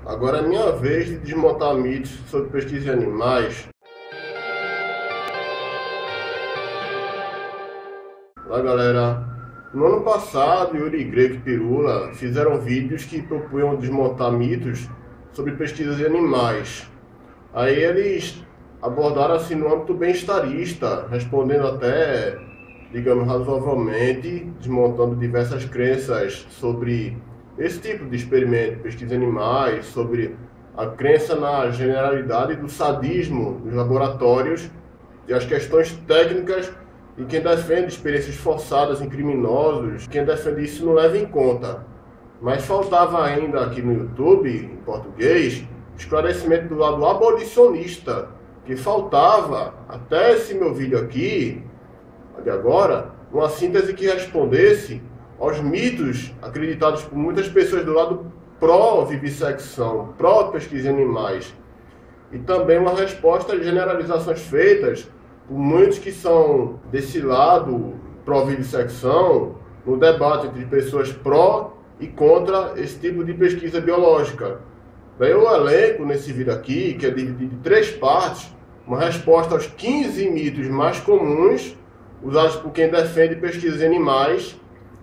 Agora é minha vez de desmontar mitos sobre pesquisa em animais. Olá galera, no ano passado Yuri Greco e Pirula fizeram vídeos que propunham desmontar mitos sobre pesquisas em animais. Aí eles abordaram assim no âmbito bem-estarista, respondendo até, digamos, razoavelmente, desmontando diversas crenças sobre esse tipo de experimento, pesquisa em animais, sobre a crença na generalidade do sadismo nos laboratórios e as questões técnicas e quem defende experiências forçadas em criminosos, quem defende isso não leva em conta. Mas faltava ainda aqui no YouTube, em português, esclarecimento do lado abolicionista, que faltava, até esse meu vídeo aqui, de agora, uma síntese que respondesse aos mitos acreditados por muitas pessoas do lado pró-vivissecção, pró-pesquisa em animais. E também uma resposta às generalizações feitas por muitos que são desse lado pró-vivissecção, no debate entre pessoas pró e contra esse tipo de pesquisa biológica. Daí eu elenco nesse vídeo aqui, que é dividido em 3 partes, uma resposta aos 15 mitos mais comuns usados por quem defende pesquisas em animais.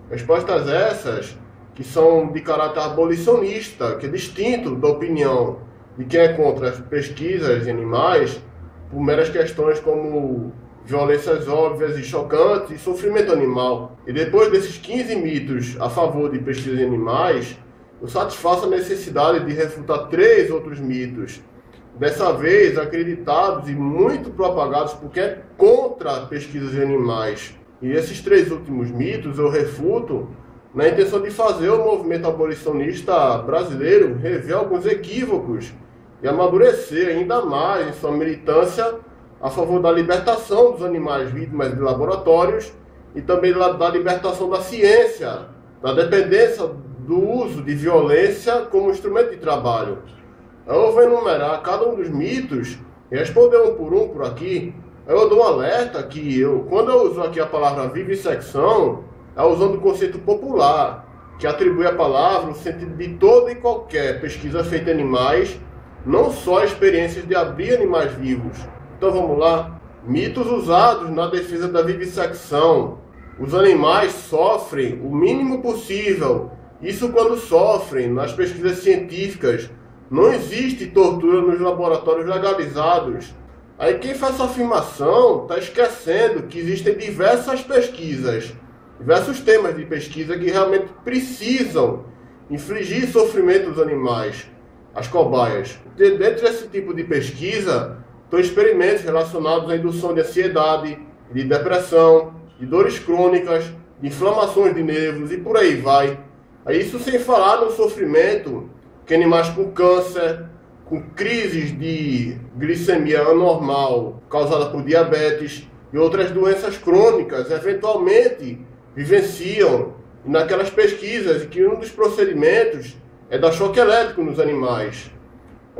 Respostas essas que são de caráter abolicionista, que é distinto da opinião de quem é contra as pesquisas em animais, por meras questões como violências óbvias e chocantes e sofrimento animal. E depois desses 15 mitos a favor de pesquisas em animais, eu satisfaço a necessidade de refutar 3 outros mitos, dessa vez acreditados e muito propagados por quem é contra pesquisas em animais. E esses 3 últimos mitos eu refuto na intenção de fazer o movimento abolicionista brasileiro rever alguns equívocos e amadurecer ainda mais em sua militância a favor da libertação dos animais vítimas de laboratórios e também da libertação da ciência, da dependência do uso de violência como instrumento de trabalho. Eu vou enumerar cada um dos mitos e responder um por aqui. Eu dou um alerta que quando eu uso aqui a palavra vivissecção, é usando o conceito popular, que atribui a palavra no sentido de toda e qualquer pesquisa feita em animais, não só experiências de abrir animais vivos. Então vamos lá. Mitos usados na defesa da vivissecção. Os animais sofrem o mínimo possível. Isso quando sofrem nas pesquisas científicas. Não existe tortura nos laboratórios legalizados. Aí quem faz essa afirmação está esquecendo que existem diversas pesquisas, diversos temas de pesquisa que realmente precisam infligir sofrimento aos animais, às cobaias. Dentro desse tipo de pesquisa, estão experimentos relacionados à indução de ansiedade, de depressão, de dores crônicas, de inflamações de nervos e por aí vai. Isso sem falar no sofrimento que animais com câncer, com crises de glicemia anormal causada por diabetes e outras doenças crônicas eventualmente vivenciam naquelas pesquisas em que um dos procedimentos é dar choque elétrico nos animais.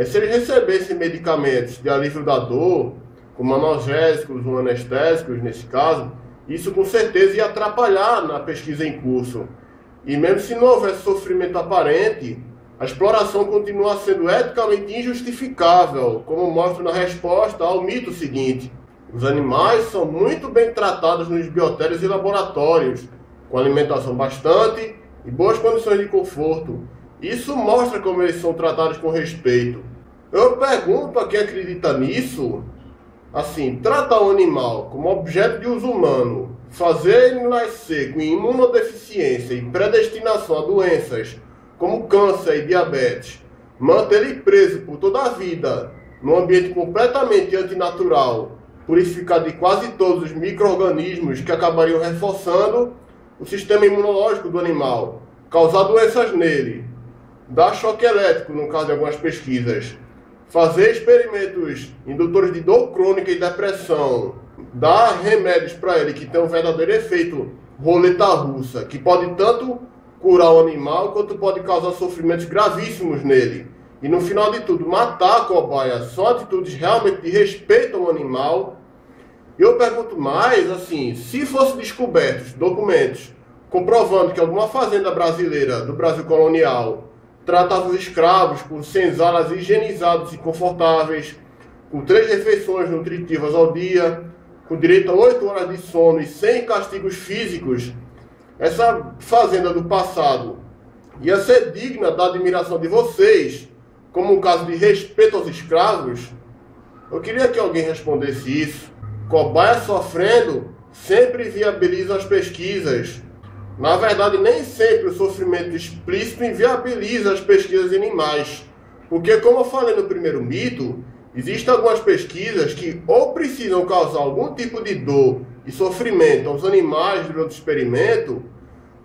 Se eles recebessem medicamentos de alívio da dor, como analgésicos ou anestésicos nesse caso, isso com certeza ia atrapalhar na pesquisa em curso. E mesmo se não houvesse sofrimento aparente, a exploração continua sendo eticamente injustificável, como mostra na resposta ao mito seguinte. Os animais são muito bem tratados nos biotérios e laboratórios, com alimentação bastante e boas condições de conforto. Isso mostra como eles são tratados com respeito. Eu pergunto a quem acredita nisso, assim, tratar o animal como objeto de uso humano, fazer ele nascer com imunodeficiência e predestinação a doenças como câncer e diabetes, manter ele preso por toda a vida num ambiente completamente antinatural, purificado de quase todos os micro-organismos que acabariam reforçando o sistema imunológico do animal, causar doenças nele, dar choque elétrico no caso de algumas pesquisas, fazer experimentos indutores de dor crônica e depressão, dar remédios para ele que tem um verdadeiro efeito roleta russa, que pode tanto curar o animal quanto pode causar sofrimentos gravíssimos nele. E no final de tudo, matar a cobaia. São atitudes realmente de respeito ao animal. E eu pergunto mais, assim, se fossem descobertos documentos comprovando que alguma fazenda brasileira do Brasil colonial tratava os escravos com senzalas higienizados e confortáveis, com 3 refeições nutritivas ao dia, com direito a 8 horas de sono e sem castigos físicos, essa fazenda do passado ia ser digna da admiração de vocês, como um caso de respeito aos escravos? Eu queria que alguém respondesse isso. Cobaia sofrendo sempre viabiliza as pesquisas. Na verdade, nem sempre o sofrimento explícito inviabiliza as pesquisas em animais. Porque, como eu falei no primeiro mito, existem algumas pesquisas que ou precisam causar algum tipo de dor e sofrimento aos animais durante o experimento,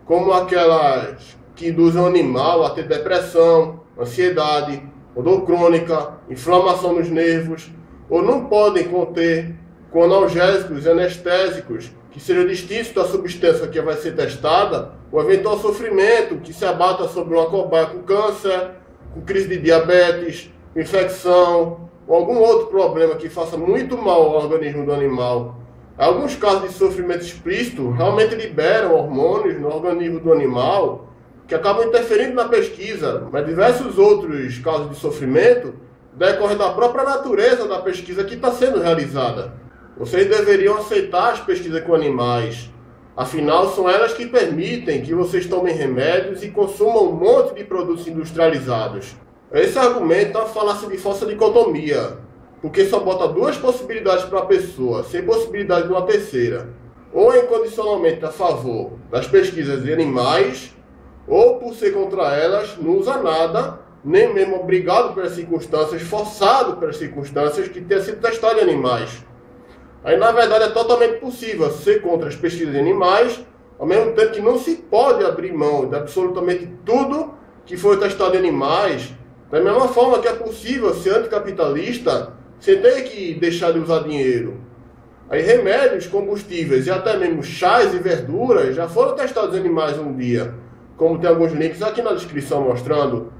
como aquelas que induzem o animal a ter depressão, ansiedade, dor crônica, inflamação nos nervos, ou não podem conter com analgésicos e anestésicos, que sejam distintos da substância que vai ser testada, o eventual sofrimento que se abata sobre uma cobaia com câncer, com crise de diabetes, infecção, ou algum outro problema que faça muito mal ao organismo do animal. Alguns casos de sofrimento explícito realmente liberam hormônios no organismo do animal que acabam interferindo na pesquisa, mas diversos outros casos de sofrimento decorrem da própria natureza da pesquisa que está sendo realizada. Vocês deveriam aceitar as pesquisas com animais, afinal são elas que permitem que vocês tomem remédios e consumam um monte de produtos industrializados. Esse argumento é uma falácia de falsa dicotomia, porque só bota 2 possibilidades para a pessoa, sem possibilidade de uma terceira. Ou é incondicionalmente a favor das pesquisas de animais, ou por ser contra elas, não usa nada, nem mesmo obrigado pelas circunstâncias, forçado pelas circunstâncias que tenha sido testado em animais. Aí, na verdade, é totalmente possível ser contra as pesquisas em animais, ao mesmo tempo que não se pode abrir mão de absolutamente tudo que foi testado em animais, da mesma forma que é possível ser anticapitalista sem ter que deixar de usar dinheiro. Aí, remédios, combustíveis e até mesmo chás e verduras já foram testados em animais um dia, como tem alguns links aqui na descrição mostrando.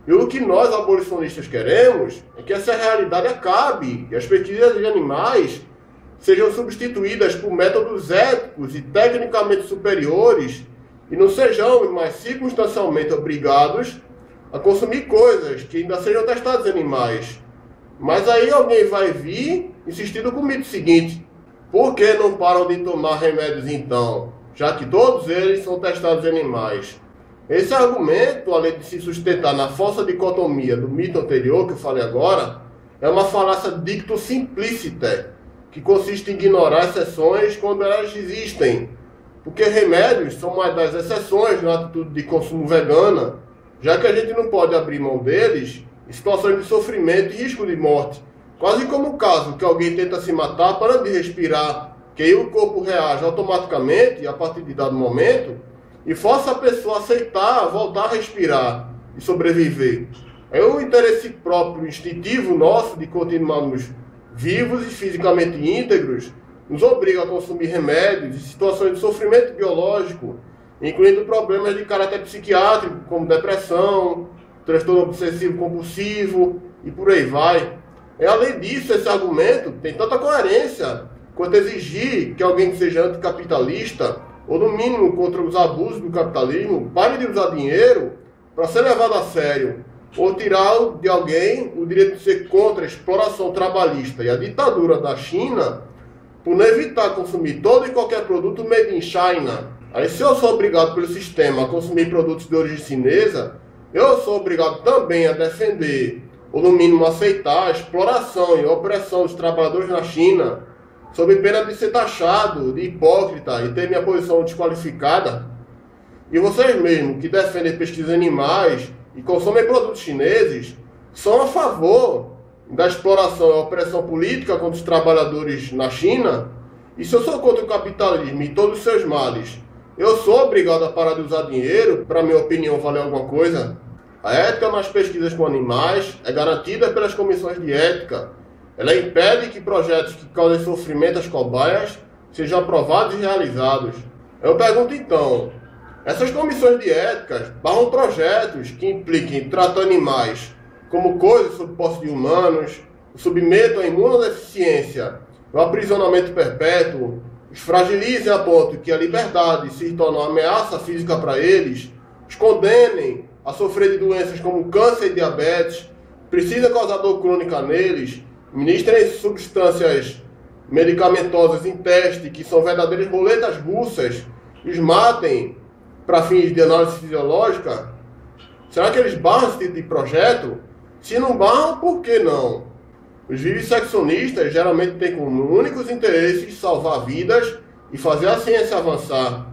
E o que nós abolicionistas queremos é que essa realidade acabe e as pesquisas de animais sejam substituídas por métodos éticos e tecnicamente superiores e não sejamos mais circunstancialmente obrigados a consumir coisas que ainda sejam testadas em animais. Mas aí alguém vai vir insistindo com o mito seguinte: por que não param de tomar remédios então, já que todos eles são testados em animais? Esse argumento, além de se sustentar na falsa dicotomia do mito anterior que eu falei agora, é uma falácia dicto simpliciter, que consiste em ignorar exceções quando elas existem, porque remédios são uma das exceções na atitude de consumo vegana, já que a gente não pode abrir mão deles em situações de sofrimento e risco de morte, quase como o caso que alguém tenta se matar parando de respirar, que aí o corpo reage automaticamente a partir de dado momento e força a pessoa a aceitar, voltar a respirar e sobreviver. É o interesse próprio, instintivo nosso de continuarmos vivos e fisicamente íntegros, nos obriga a consumir remédios em situações de sofrimento biológico, incluindo problemas de caráter psiquiátrico, como depressão, transtorno obsessivo compulsivo e por aí vai. Além disso, esse argumento tem tanta coerência quanto exigir que alguém que seja anticapitalista, ou no mínimo contra os abusos do capitalismo, pare de usar dinheiro para ser levado a sério, ou tirar de alguém o direito de ser contra a exploração trabalhista e a ditadura da China, por não evitar consumir todo e qualquer produto made in China. Aí, se eu sou obrigado pelo sistema a consumir produtos de origem chinesa, eu sou obrigado também a defender, ou no mínimo aceitar, a exploração e a opressão dos trabalhadores na China, sob pena de ser taxado de hipócrita e ter minha posição desqualificada. E vocês mesmos que defendem pesquisas em animais e consomem produtos chineses são a favor da exploração e opressão política contra os trabalhadores na China. E se eu sou contra o capitalismo e todos os seus males, eu sou obrigado a parar de usar dinheiro para minha opinião valer alguma coisa? A ética nas pesquisas com animais é garantida pelas comissões de ética. Ela impede que projetos que causem sofrimento às cobaias sejam aprovados e realizados. Eu pergunto então, essas comissões de ética barram projetos que impliquem tratar animais como coisas sob posse de humanos, o submetam à imunodeficiência, o aprisionamento perpétuo, os fragilizem a ponto que a liberdade se torne uma ameaça física para eles, os condenem a sofrer de doenças como câncer e diabetes, precisa causar dor crônica neles, ministrem substâncias medicamentosas em teste, que são verdadeiras roletas russas, e os matem para fins de análise fisiológica? Será que eles barram esse tipo de projeto? Se não barram, por que não? Os viviseccionistas geralmente têm como únicos interesses salvar vidas e fazer a ciência avançar.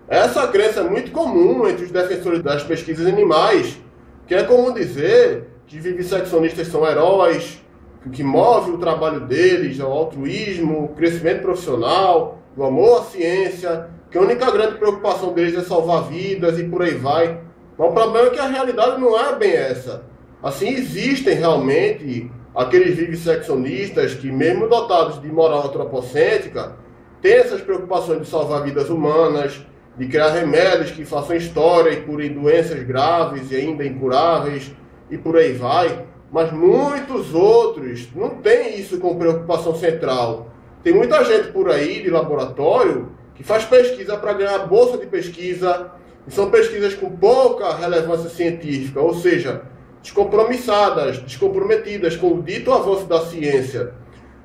Essa crença é muito comum entre os defensores das pesquisas animais, que é comum dizer que viviseccionistas são heróis, que o que move o trabalho deles é o altruísmo, o crescimento profissional, o amor à ciência, que a única grande preocupação deles é salvar vidas e por aí vai. Mas o problema é que a realidade não é bem essa. Assim, existem realmente aqueles viviseccionistas que, mesmo dotados de moral antropocêntrica, têm essas preocupações de salvar vidas humanas, de criar remédios que façam história e curem doenças graves e ainda incuráveis, e por aí vai. Mas muitos outros não têm isso como preocupação central. Tem muita gente por aí de laboratório que faz pesquisa para ganhar bolsa de pesquisa, e são pesquisas com pouca relevância científica, ou seja, descompromissadas, descomprometidas com o dito avanço da ciência.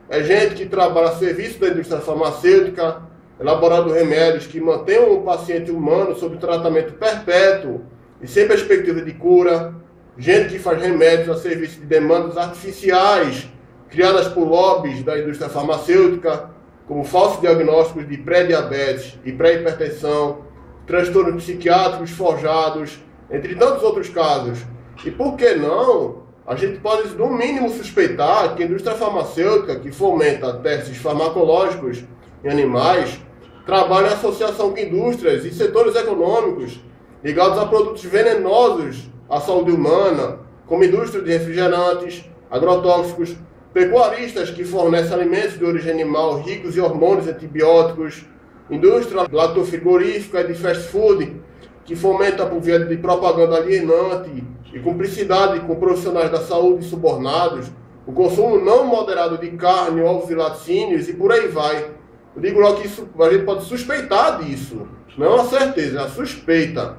É gente que trabalha a serviço da indústria farmacêutica, elaborando remédios que mantenham o paciente humano sob tratamento perpétuo e sem perspectiva de cura. Gente que faz remédios a serviço de demandas artificiais criadas por lobbies da indústria farmacêutica, como falsos diagnósticos de pré-diabetes e pré-hipertensão, transtornos psiquiátricos forjados, entre tantos outros casos. E por que não? A gente pode, no mínimo, suspeitar que a indústria farmacêutica, que fomenta testes farmacológicos em animais, trabalha em associação com indústrias e setores econômicos ligados a produtos venenosos à saúde humana, como indústria de refrigerantes, agrotóxicos, pecuaristas que fornecem alimentos de origem animal ricos em hormônios e antibióticos, indústria lactofrigorífica e de fast food, que fomenta por via de propaganda alienante e cumplicidade com profissionais da saúde subornados, o consumo não moderado de carne, ovos e laticínios e por aí vai. Eu digo logo que isso, a gente pode suspeitar disso, não é uma certeza, é uma suspeita.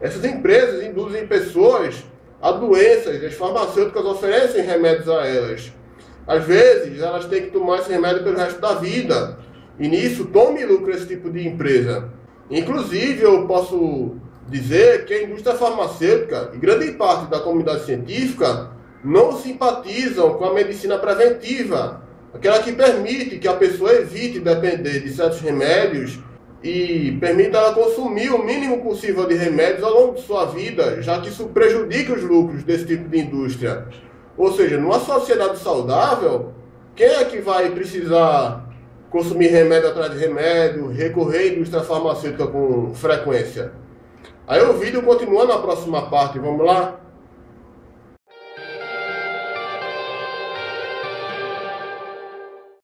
Essas empresas induzem pessoas a doenças e as farmacêuticas oferecem remédios a elas. Às vezes, elas têm que tomar esse remédio pelo resto da vida. E nisso, tome lucro esse tipo de empresa. Inclusive, eu posso dizer que a indústria farmacêutica e grande parte da comunidade científica não simpatizam com a medicina preventiva, aquela que permite que a pessoa evite depender de certos remédios e permita ela consumir o mínimo possível de remédios ao longo de sua vida, já que isso prejudica os lucros desse tipo de indústria. Ou seja, numa sociedade saudável, quem é que vai precisar consumir remédio atrás de remédio, recorrer à indústria farmacêutica com frequência? Aí o vídeo continua na próxima parte, vamos lá?